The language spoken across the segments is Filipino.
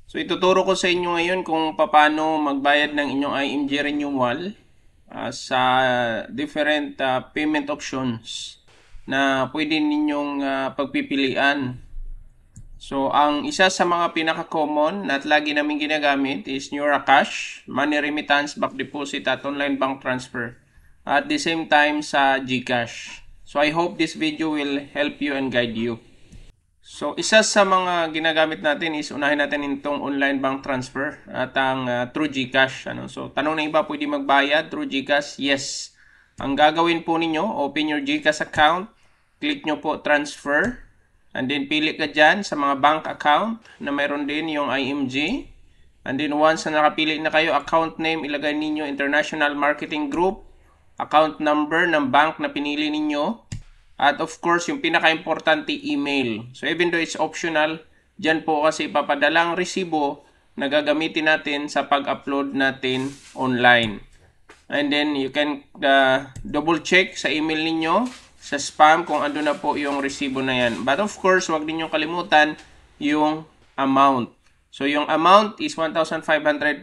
So ituturo ko sa inyo ngayon kung paano magbayad ng inyong IMG renewal sa different payment options na pwede ninyong pagpipilian. So ang isa sa mga pinaka-common at lagi namin ginagamit is NeuraCash, money remittance, back deposit at online bank transfer. At the same time sa GCash. So I hope this video will help you and guide you. So, isa sa mga ginagamit natin is unahin natin itong online bank transfer at ang through GCash. So, tanong na iba, pwede magbayad through GCash? Yes. Ang gagawin po ninyo, open your GCash account, click nyo po transfer, and then pili ka dyan sa mga bank account na mayroon din yung IMG. And then once na nakapili na kayo, account name, ilagay ninyo International Marketing Group, account number ng bank na pinili ninyo, at of course, yung pinaka-importante, email. So even though it's optional, dyan po kasi ipapadalang resibo na gagamitin natin sa pag-upload natin online. And then you can double check sa email ninyo, sa spam kung ando na po yung resibo na yan. But of course, wag ninyong kalimutan yung amount. So yung amount is 1,500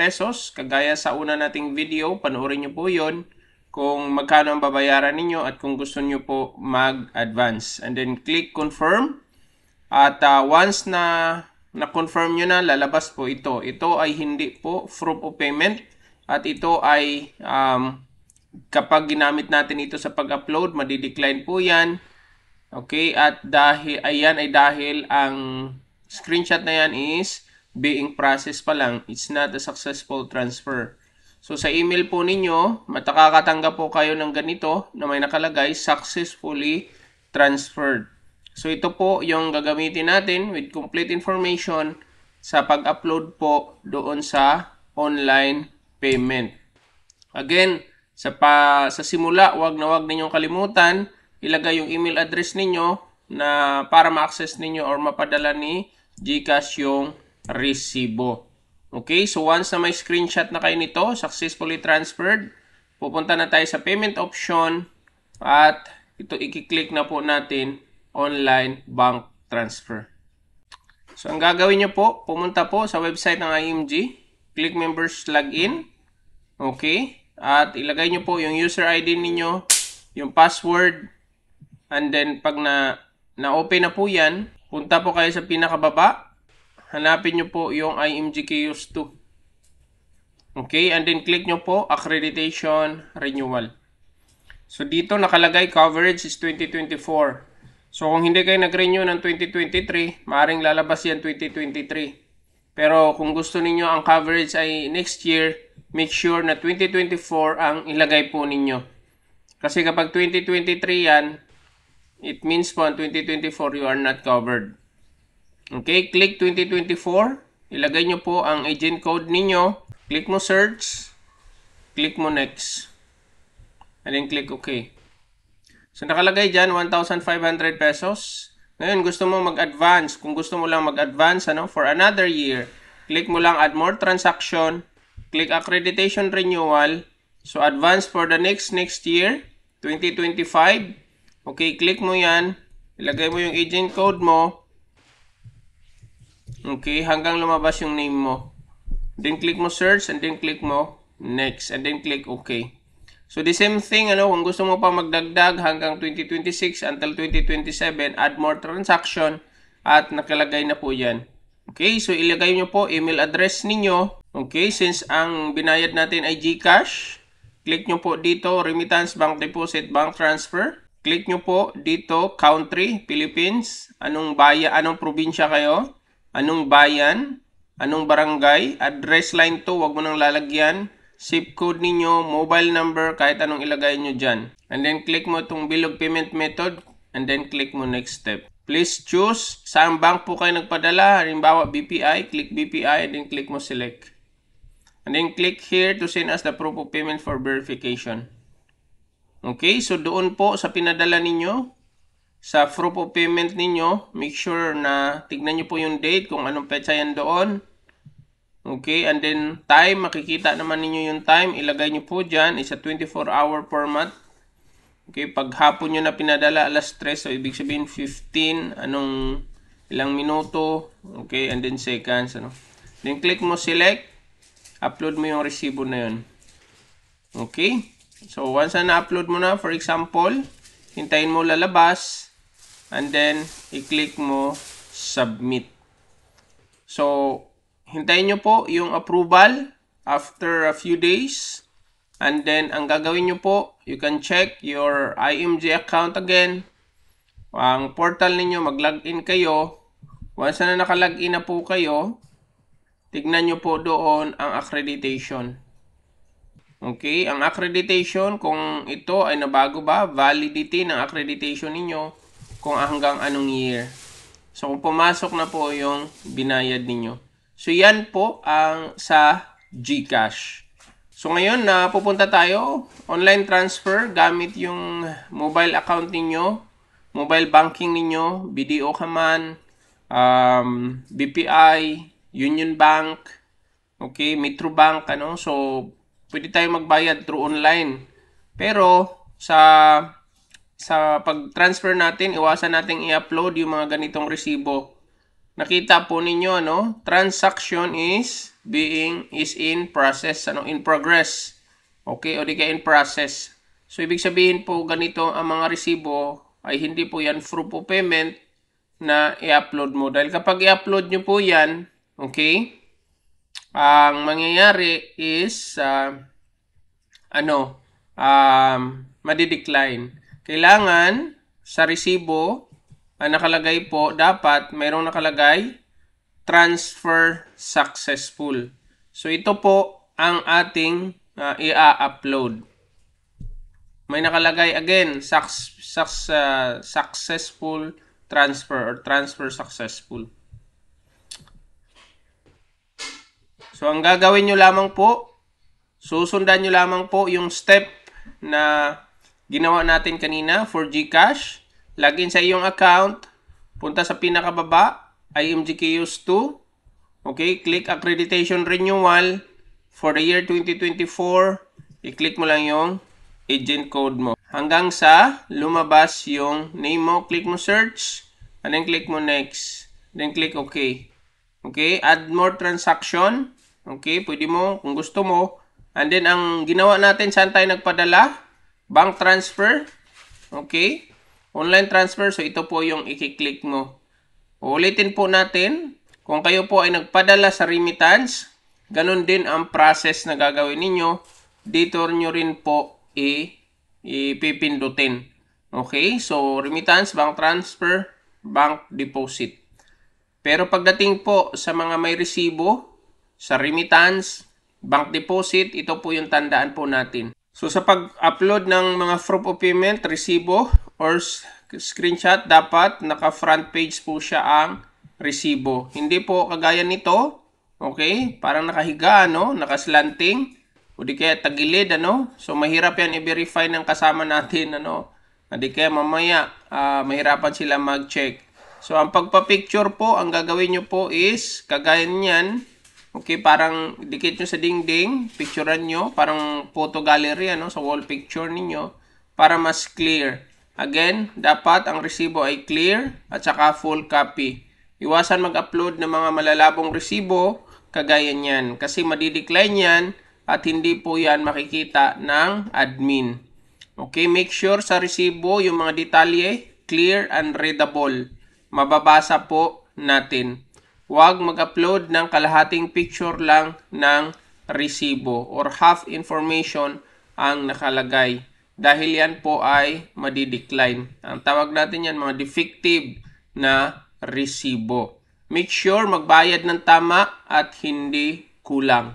pesos. Kagaya sa una nating video, panoorin nyo po yun kung magkano ang babayaran ninyo at kung gusto nyo po mag-advance. And then click confirm. At once na na-confirm nyo na, lalabas po ito. Ito ay hindi po proof of payment. At ito ay kapag ginamit natin ito sa pag-upload, madi-decline po yan. Okay, at dahil ayan ay dahil ang screenshot na yan is being processed pa lang. It's not a successful transfer. So sa email po ninyo, makakatanggap po kayo ng ganito na may nakalagay successfully transferred. So ito po yung gagamitin natin with complete information sa pag-upload po doon sa online payment. Again, sa simula, wag ninyong kalimutan ilagay yung email address ninyo na para ma-access ninyo or mapadala ni GCash yung resibo. Okay, so once na may screenshot na kayo nito, successfully transferred, pupunta na tayo sa payment option at ito i-click na po natin online bank transfer. So ang gagawin nyo po, pumunta po sa website ng IMG, click members login, okay, at ilagay nyo po yung user ID ninyo, yung password, and then pag na-open na po yan, punta po kayo sa pinakababa, hanapin nyo po yung IMG Kiosk 2. Okay, and then click nyo po Accreditation Renewal. So dito nakalagay coverage is 2024. So kung hindi kayo nag-renew ng 2023, maaaring lalabas yan 2023. Pero kung gusto niyo ang coverage ay next year, make sure na 2024 ang ilagay po ninyo. Kasi kapag 2023 yan, it means po ang 2024 you are not covered. Okay, click 2024. Ilagay nyo po ang agent code ninyo. Click mo search. Click mo next. And then click OK. So nakalagay dyan 1,500 pesos. Ngayon gusto mo mag-advance. Kung gusto mo lang mag-advance for another year, click mo lang add more transaction. Click accreditation renewal. So advance for the next year, 2025. Okay, click mo yan. Ilagay mo yung agent code mo. Okay, hanggang lumabas yung name mo. Then click mo search and then click mo next and then click OK. So the same thing, kung gusto mo pa magdagdag hanggang 2026 until 2027, add more transaction at nakalagay na po yan. Okay, so ilagay nyo po email address ninyo. Okay, since ang binayad natin ay GCash, click nyo po dito remittance, bank deposit, bank transfer. Click nyo po dito country, Philippines, anong probinsya kayo. Anong bayan, anong barangay, address line to, wag mo nang lalagyan, zip code ninyo, mobile number, kahit anong ilagay nyo dyan. And then click mo itong bilog payment method, and then click mo next step. Please choose saan bank po kayo nagpadala, halimbawa BPI, click BPI, and then click mo select. And then click here to send us the proof of payment for verification. Okay, so doon po sa pinadala ninyo, sa proof of payment ninyo, make sure na tignan nyo po yung date kung anong petsa yan doon. Okay, and then time, makikita naman ninyo yung time, ilagay nyo po dyan, is a 24-hour format. Okay, pag hapon nyo na pinadala, alas 3, so ibig sabihin 15, ilang minuto, okay, and then seconds, Then click mo select, upload mo yung resibo na yun. Okay? So once na na-upload mo na, for example, hintayin mo lalabas, and then i-click mo submit. So hintayin nyo po yung approval after a few days. And then, ang gagawin nyo po, you can check your IMG account again. Ang portal ninyo, mag-login kayo. Once na naka-login na po kayo, tignan nyo po doon ang accreditation. Okay, ang accreditation, kung ito ay nabago ba, validity ng accreditation ninyo, kung hanggang anong year. So, kung pumasok na po yung binayad ninyo. So, yan po ang sa GCash. So ngayon na pupunta tayo, online transfer gamit yung mobile account ninyo, mobile banking ninyo, BDO ka man, BPI, Union Bank, okay, Metro Bank, ano. So pwede tayo magbayad through online. Pero sa pag-transfer natin, iwasan nating i-upload yung mga ganitong resibo. Nakita po ninyo, ano, transaction is in process, ano, in progress. Okay, o di kaya in process. So ibig sabihin po ganito ang mga resibo ay hindi po yan proof of payment na i-upload mo. Dahil kapag i-upload nyo po yan, okay, ang mangyayari is madi-decline. Kailangan sa resibo nakalagay po, dapat mayroong nakalagay transfer successful. So ito po ang ating i-upload. May nakalagay again successful transfer or transfer successful. So ang gagawin nyo lamang po, susundan nyo lamang po yung step na ginawa natin kanina for GCash. Login sa iyong account, punta sa pinakababa, IMG Kiosk 2. Okay, click accreditation renewal for the year 2024. I-click mo lang yung agent code mo. Hanggang sa lumabas yung name mo, click mo search, and then click mo next. Then click OK. Okay, add more transaction. Okay, pwede mo kung gusto mo. And then ang ginawa natin, saan tayo nagpadala? Bank transfer. Okay. Online transfer, so ito po yung i-click mo. Ulitin po natin, kung kayo po ay nagpadala sa remittance, ganun din ang process na gagawin ninyo. Dito nyo rin po ipipindutin. Okay, so remittance, bank transfer, bank deposit. Pero pagdating po sa mga may resibo, sa remittance, bank deposit, ito po yung tandaan po natin. So sa pag-upload ng mga proof of payment, resibo, or screenshot, dapat naka-front page po siya ang resibo. Hindi po kagaya nito, okay? Parang nakahiga, ano? Nakaslanting, o di kaya tagilid, ano? So mahirap yan i-verify ng kasama natin, ano? Di kaya mamaya, mahirapan sila mag-check. So ang pagpa-picture po, ang gagawin nyo po is, kagaya niyan, okay, parang dikit nyo sa dingding, picturean nyo, parang photo gallery, ano, sa wall picture ninyo, para mas clear. Again, dapat ang resibo ay clear at saka full copy. Iwasan mag-upload ng mga malalabong resibo, kagaya niyan, kasi madi-decline yan at hindi po yan makikita ng admin. Okay, make sure sa resibo yung mga detalye clear and readable. Mababasa po natin. Huwag mag-upload ng kalahating picture lang ng resibo or half information ang nakalagay. Dahil yan po ay madi-decline. Ang tawag natin yan mga defective na resibo. Make sure magbayad ng tama at hindi kulang.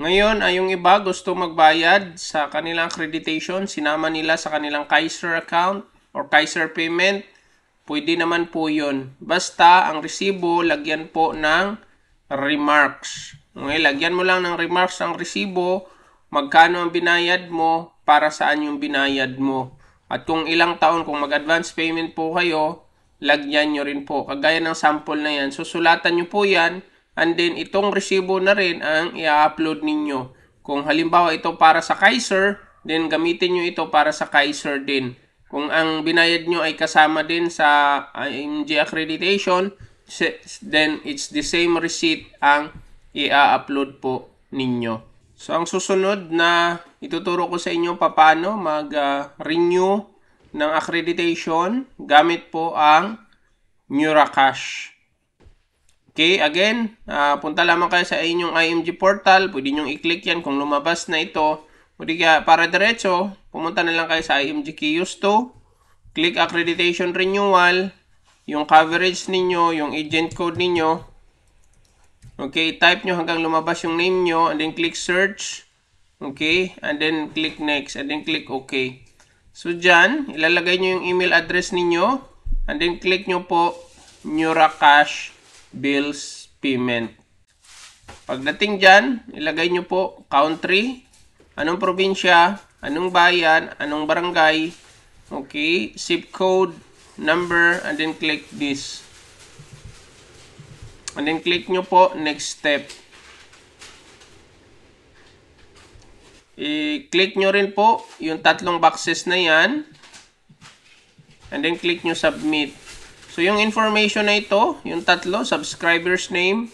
Ngayon ay yung iba gusto magbayad sa kanilang accreditation, sinama nila sa kanilang Kaiser account or Kaiser payment. Pwede naman po yun. Basta ang resibo, lagyan po ng remarks. Okay, lagyan mo lang ng remarks ang resibo, magkano ang binayad mo, para saan yung binayad mo. At kung ilang taon, kung mag-advance payment po kayo, lagyan nyo rin po. Kagaya ng sample na yan. Susulatan nyo po yan, and then itong resibo na rin ang i-upload ninyo. Kung halimbawa ito para sa Kaiser, then gamitin nyo ito para sa Kaiser din. Kung ang binayad nyo ay kasama din sa IMG accreditation, then it's the same receipt ang i-upload po ninyo. So, ang susunod na ituturo ko sa inyo paano mag-renew ng accreditation gamit po ang NeuraCash. Okay, again, punta lamang kayo sa inyong IMG portal. Pwede nyo i-click yan kung lumabas na ito. Pwede kaya para diretso, pumunta na lang kayo sa IMG Kiosk 2. Click accreditation renewal. Yung coverage ninyo, yung agent code ninyo. Okay, type nyo hanggang lumabas yung name nyo, and then click search. Okay, and then click next, and then click OK. So, dyan, ilalagay nyo yung email address ninyo, and then click nyo po NeuraCash Bills Payment. Pagdating dyan, ilagay nyo po country, anong probinsya, anong bayan, anong barangay, okay, zip code, number, and then click this. And then click nyo po next step. I-click nyo rin po yung tatlong boxes na yan. And then click nyo submit. So yung information na ito, yung tatlo, subscriber's name,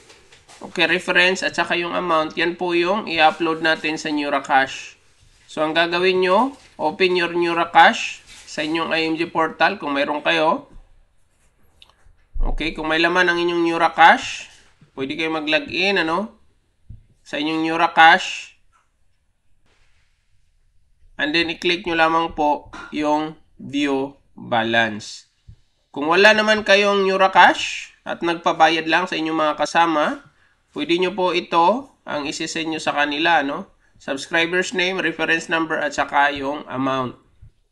okay, reference, at saka yung amount, yan po yung i-upload natin sa NeuraCash. So ang gagawin nyo, open your NeuraCash sa inyong IMG portal kung mayroon kayo. Okay, kung may laman ang inyong NeuraCash, pwede kayo mag-login, sa inyong NeuraCash. And then, i-click nyo lamang po yung view balance. Kung wala naman kayong NeuraCash at nagpabayad lang sa inyong mga kasama, pwede nyo po ito ang isi-send nyo sa kanila, subscriber's name, reference number, at saka yung amount.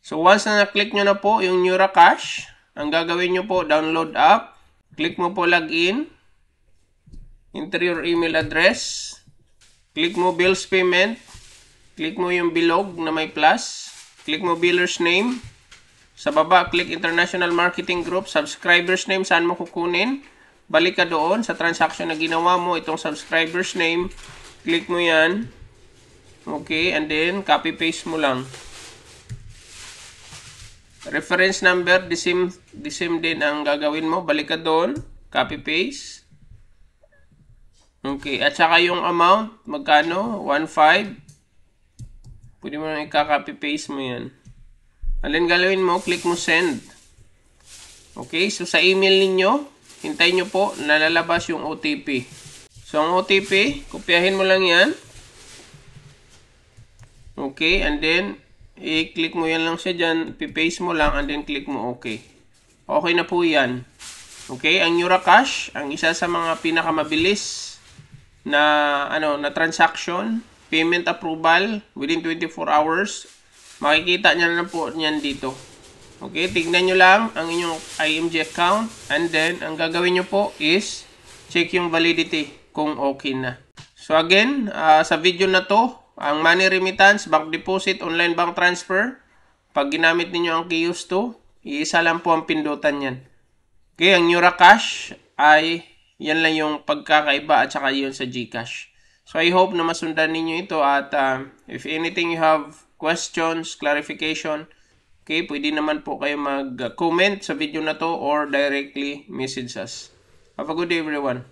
So, once na na-click nyo na po yung NeuraCash, ang gagawin nyo po, download app. Click mo po login. Enter your email address. Click mo bills payment. Click mo yung bilog na may plus. Click mo biller's name. Sa baba, click International Marketing Group. Subscriber's name, saan mo kukunin? Balik ka doon sa transaction na ginawa mo. Itong subscriber's name. Click mo yan. Okay, and then copy-paste mo lang. Reference number, the same din ang gagawin mo. Balik ka doon. Copy-paste. Okay. At saka yung amount, magkano? 1.5. Pwede mo nang i-copy-paste mo yan. And then gagawin mo, click mo send. Okay. So sa email ninyo, hintayin nyo po na lalabas yung OTP. So ang OTP, kopyahin mo lang yan. Okay. And then, i-click mo yan lang siya dyan, pipaste mo lang, and then click mo OK. Okay na po yan. Okay, ang NeuraCash, ang isa sa mga pinakamabilis na, na transaction, payment approval within 24 hours. Makikita nyo na po yan dito. Okay, tignan nyo lang ang inyong IMG account, and then, ang gagawin nyo po is check yung validity kung okay na. So again, sa video na to, ang money remittance, bank deposit, online bank transfer, pag ginamit ninyo ang Kiosk 2, iisa lang po ang pindutan yan. Okay, ang NeuraCash ay yan lang yung pagkakaiba at saka yun sa GCash. So I hope na masundan ninyo ito, at if anything you have questions, clarification, okay, pwede naman po kayo mag-comment sa video na to or directly message us. Have a good day everyone.